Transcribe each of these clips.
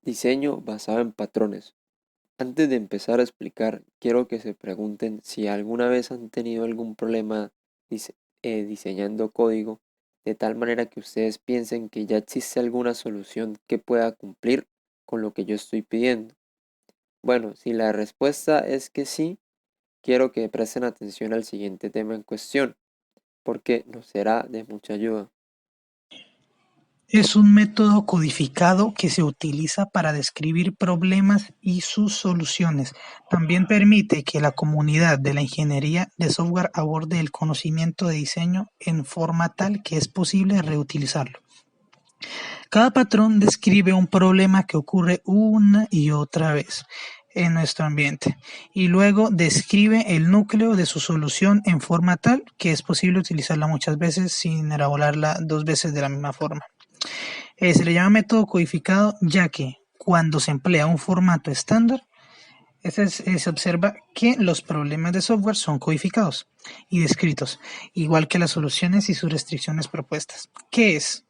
Diseño basado en patrones. Antes de empezar a explicar, quiero que se pregunten si alguna vez han tenido algún problema diseñando código, de tal manera que ustedes piensen que ya existe alguna solución que pueda cumplir con lo que yo estoy pidiendo. Bueno, si la respuesta es que sí, quiero que presten atención al siguiente tema en cuestión, porque nos será de mucha ayuda. Es un método codificado que se utiliza para describir problemas y sus soluciones. También permite que la comunidad de la ingeniería de software aborde el conocimiento de diseño en forma tal que es posible reutilizarlo. Cada patrón describe un problema que ocurre una y otra vez en nuestro ambiente y luego describe el núcleo de su solución en forma tal que es posible utilizarla muchas veces sin elaborarla dos veces de la misma forma. Se le llama método codificado ya que cuando se emplea un formato estándar, se observa que los problemas de software son codificados y descritos, igual que las soluciones y sus restricciones propuestas. ¿Qué es?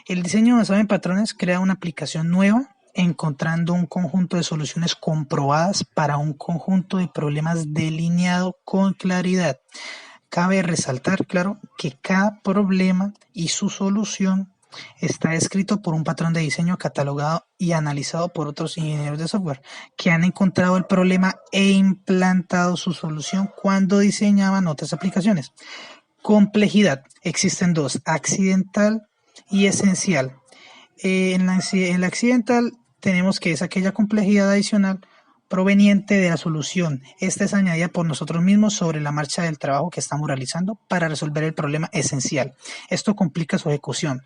El diseño basado en patrones crea una aplicación nueva encontrando un conjunto de soluciones comprobadas para un conjunto de problemas delineado con claridad. Cabe resaltar, claro, que cada problema y su solución está escrito por un patrón de diseño catalogado y analizado por otros ingenieros de software que han encontrado el problema e implantado su solución cuando diseñaban otras aplicaciones. Complejidad. Existen dos, accidental y esencial. En la accidental tenemos que es aquella complejidad adicional proveniente de la solución. Esta es añadida por nosotros mismos sobre la marcha del trabajo que estamos realizando para resolver el problema esencial. Esto complica su ejecución.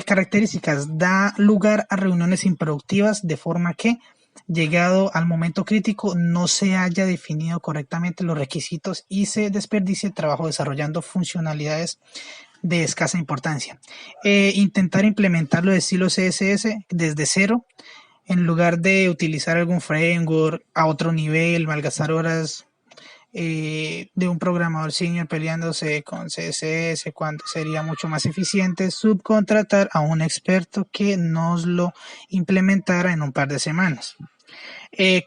Características. Da lugar a reuniones improductivas de forma que, llegado al momento crítico, no se haya definido correctamente los requisitos y se desperdicie el trabajo desarrollando funcionalidades de escasa importancia. Intentar implementarlo de estilo CSS desde cero, en lugar de utilizar algún framework a otro nivel, malgastar horas de un programador senior peleándose con CSS cuando sería mucho más eficiente subcontratar a un experto que nos lo implementara en un par de semanas.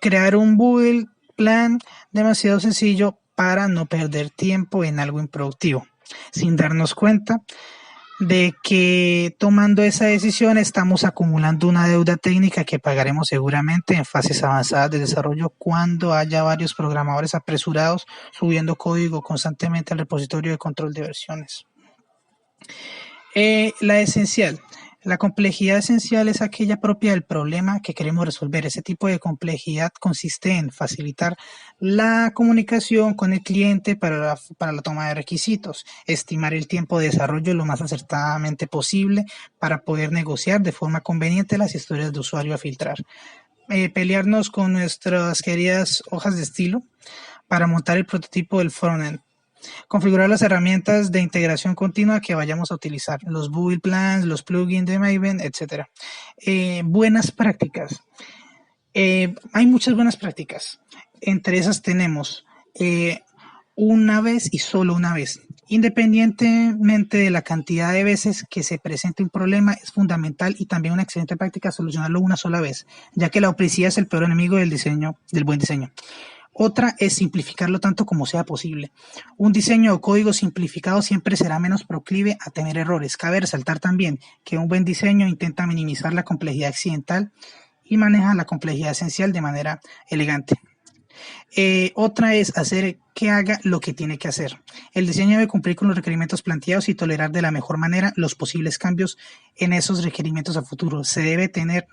Crear un build plan demasiado sencillo para no perder tiempo en algo improductivo, sin darnos cuenta de que tomando esa decisión estamos acumulando una deuda técnica que pagaremos seguramente en fases avanzadas de desarrollo cuando haya varios programadores apresurados subiendo código constantemente al repositorio de control de versiones. La esencial. La complejidad esencial es aquella propia del problema que queremos resolver. Ese tipo de complejidad consiste en facilitar la comunicación con el cliente para la toma de requisitos, estimar el tiempo de desarrollo lo más acertadamente posible para poder negociar de forma conveniente las historias de usuario a filtrar. Pelearnos con nuestras queridas hojas de estilo para montar el prototipo del frontend. Configurar las herramientas de integración continua que vayamos a utilizar, los build plans, los plugins de Maven, etcétera. Buenas prácticas. Hay muchas buenas prácticas. Entre esas tenemos una vez y solo una vez. Independientemente de la cantidad de veces que se presente un problema, es fundamental y también una excelente práctica solucionarlo una sola vez, ya que la duplicidad es el peor enemigo del diseño, del buen diseño. Otra es simplificarlo tanto como sea posible. Un diseño o código simplificado siempre será menos proclive a tener errores. Cabe resaltar también que un buen diseño intenta minimizar la complejidad accidental y maneja la complejidad esencial de manera elegante. Otra es hacer que haga lo que tiene que hacer. El diseño debe cumplir con los requerimientos planteados y tolerar de la mejor manera los posibles cambios en esos requerimientos a futuro. Se debe tener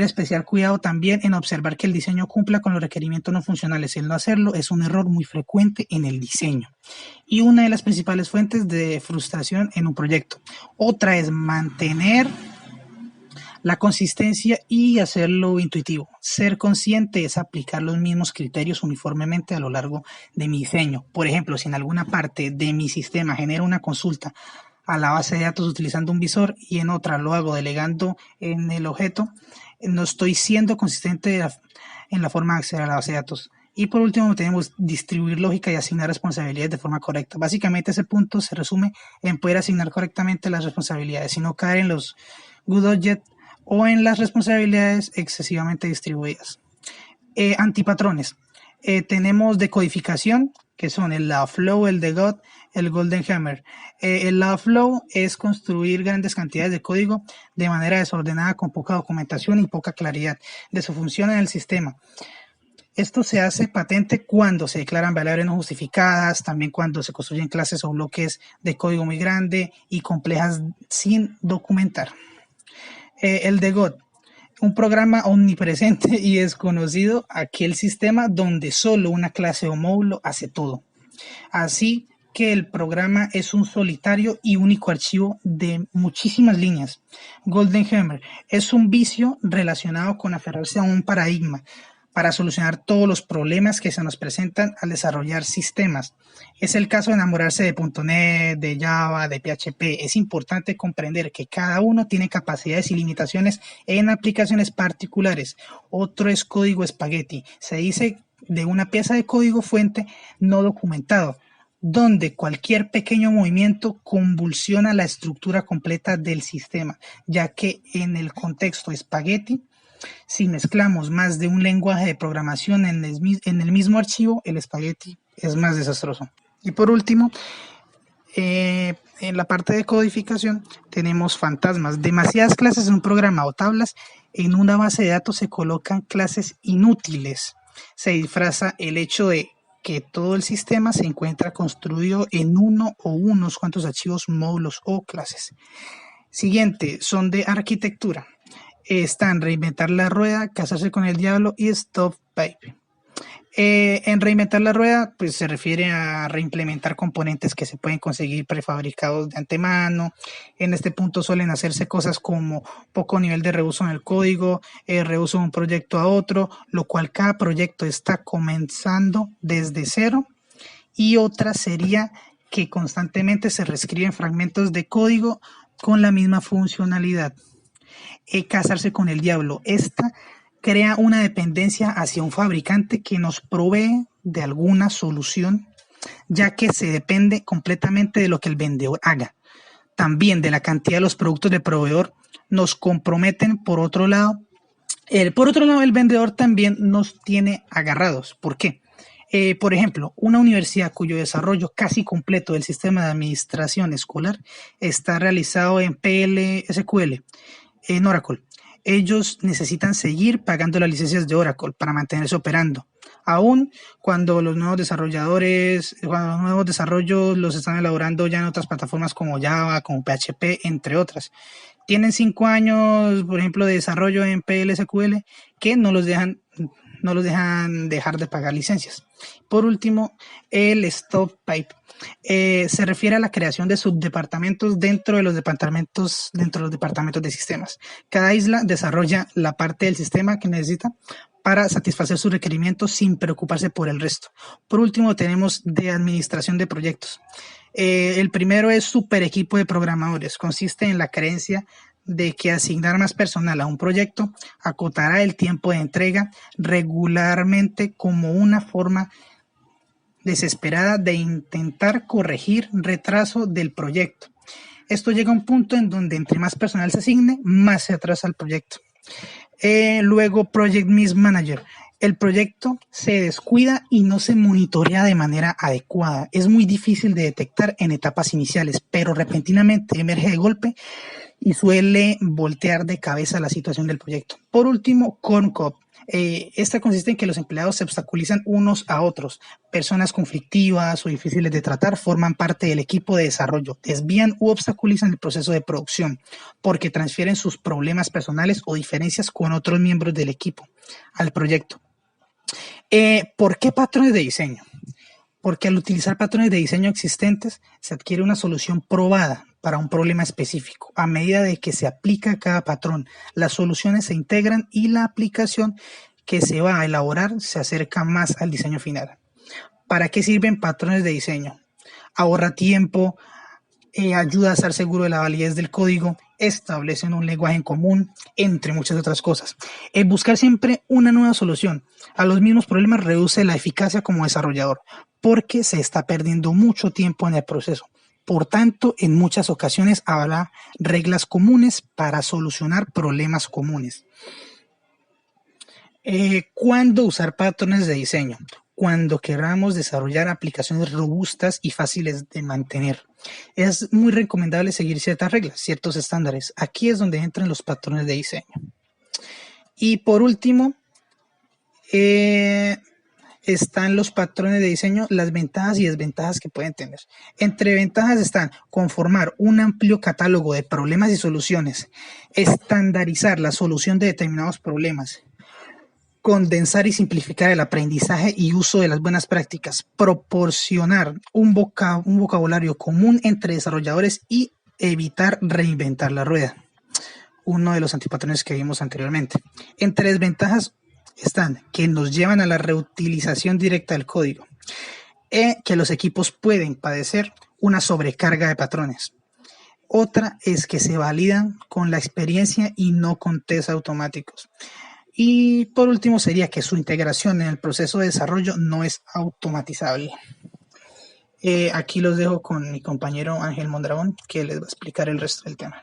especial cuidado también en observar que el diseño cumpla con los requerimientos no funcionales. El no hacerlo es un error muy frecuente en el diseño y una de las principales fuentes de frustración en un proyecto. Otra es mantener la consistencia y hacerlo intuitivo. Ser consciente es aplicar los mismos criterios uniformemente a lo largo de mi diseño. Por ejemplo, si en alguna parte de mi sistema genero una consulta a la base de datos utilizando un visor y en otra lo hago delegando en el objeto, no estoy siendo consistente en la forma de acceder a la base de datos. Y por último tenemos distribuir lógica y asignar responsabilidades de forma correcta. Básicamente ese punto se resume en poder asignar correctamente las responsabilidades y no caer en los good object o en las responsabilidades excesivamente distribuidas. Antipatrones. Tenemos decodificación, que son el Lawflow, el DeGod, el Golden Hammer. El Lawflow es construir grandes cantidades de código de manera desordenada con poca documentación y poca claridad de su función en el sistema. Esto se hace patente cuando se declaran variables no justificadas, también cuando se construyen clases o bloques de código muy grande y complejas sin documentar. El DeGod, un programa omnipresente y desconocido, aquel sistema donde solo una clase o módulo hace todo. Así que el programa es un solitario y único archivo de muchísimas líneas. Golden Hammer es un vicio relacionado con aferrarse a un paradigma para solucionar todos los problemas que se nos presentan al desarrollar sistemas. Es el caso de enamorarse de .NET, de Java, de PHP. Es importante comprender que cada uno tiene capacidades y limitaciones en aplicaciones particulares. Otro es código espagueti. Se dice de una pieza de código fuente no documentado, donde cualquier pequeño movimiento convulsiona la estructura completa del sistema, ya que en el contexto espagueti, si mezclamos más de un lenguaje de programación en el mismo archivo, el espagueti es más desastroso. Y por último, en la parte de codificación tenemos fantasmas. Demasiadas clases en un programa o tablas en una base de datos se colocan clases inútiles. Se disfraza el hecho de que todo el sistema se encuentra construido en uno o unos cuantos archivos, módulos o clases. Siguiente, son de arquitectura. Están reinventar la rueda, casarse con el diablo y stop pipe. En reinventar la rueda, pues se refiere a reimplementar componentes que se pueden conseguir prefabricados de antemano. En este punto suelen hacerse cosas como poco nivel de reuso en el código, reuso de un proyecto a otro, lo cual cada proyecto está comenzando desde cero. Y otra sería que constantemente se reescriben fragmentos de código con la misma funcionalidad. Casarse con el diablo. Esta crea una dependencia hacia un fabricante que nos provee de alguna solución, ya que se depende completamente de lo que el vendedor haga. También de la cantidad de los productos del proveedor nos comprometen. Por otro lado, el vendedor también nos tiene agarrados. ¿Por qué? Por ejemplo, una universidad cuyo desarrollo casi completo del sistema de administración escolar está realizado en PL/SQL, en Oracle. Ellos necesitan seguir pagando las licencias de Oracle para mantenerse operando, aun cuando los nuevos desarrolladores, cuando los nuevos desarrollos los están elaborando ya en otras plataformas como Java, como PHP, entre otras. Tienen 5 años, por ejemplo, de desarrollo en PL/SQL que no los dejan dejar de pagar licencias. Por último, el stop pipe. Se refiere a la creación de subdepartamentos dentro de los departamentos de sistemas. Cada isla desarrolla la parte del sistema que necesita para satisfacer sus requerimientos sin preocuparse por el resto. Por último, tenemos de administración de proyectos. El primero es super equipo de programadores. Consiste en la creencia de que asignar más personal a un proyecto acotará el tiempo de entrega regularmente como una forma desesperada de intentar corregir retraso del proyecto. Esto llega a un punto en donde entre más personal se asigne, más se atrasa el proyecto. Luego, Project Mismanager. El proyecto se descuida y no se monitorea de manera adecuada. Es muy difícil de detectar en etapas iniciales, pero repentinamente emerge de golpe y suele voltear de cabeza la situación del proyecto. Por último, Corn Cop. Esta consiste en que los empleados se obstaculizan unos a otros. Personas conflictivas o difíciles de tratar forman parte del equipo de desarrollo, desvían u obstaculizan el proceso de producción porque transfieren sus problemas personales o diferencias con otros miembros del equipo al proyecto. ¿Por qué patrones de diseño? Porque al utilizar patrones de diseño existentes se adquiere una solución probada para un problema específico. A medida de que se aplica cada patrón, las soluciones se integran y la aplicación que se va a elaborar se acerca más al diseño final. ¿Para qué sirven patrones de diseño? Ahorra tiempo, ayuda a estar seguro de la validez del código, establecen un lenguaje en común, entre muchas otras cosas. Buscar siempre una nueva solución a los mismos problemas reduce la eficacia como desarrollador, porque se está perdiendo mucho tiempo en el proceso. Por tanto, en muchas ocasiones habrá reglas comunes para solucionar problemas comunes. ¿Cuándo usar patrones de diseño? Cuando queramos desarrollar aplicaciones robustas y fáciles de mantener. Es muy recomendable seguir ciertas reglas, ciertos estándares. Aquí es donde entran los patrones de diseño. Y por último, están los patrones de diseño, las ventajas y desventajas que pueden tener. Entre ventajas están conformar un amplio catálogo de problemas y soluciones, estandarizar la solución de determinados problemas, condensar y simplificar el aprendizaje y uso de las buenas prácticas, proporcionar un vocabulario común entre desarrolladores y evitar reinventar la rueda. Uno de los antipatrones que vimos anteriormente. Entre desventajas están que nos llevan a la reutilización directa del código, que los equipos pueden padecer una sobrecarga de patrones. Otra es que se validan con la experiencia y no con test automáticos. Y por último sería que su integración en el proceso de desarrollo no es automatizable. Aquí los dejo con mi compañero Ángel Mondragón, que les va a explicar el resto del tema.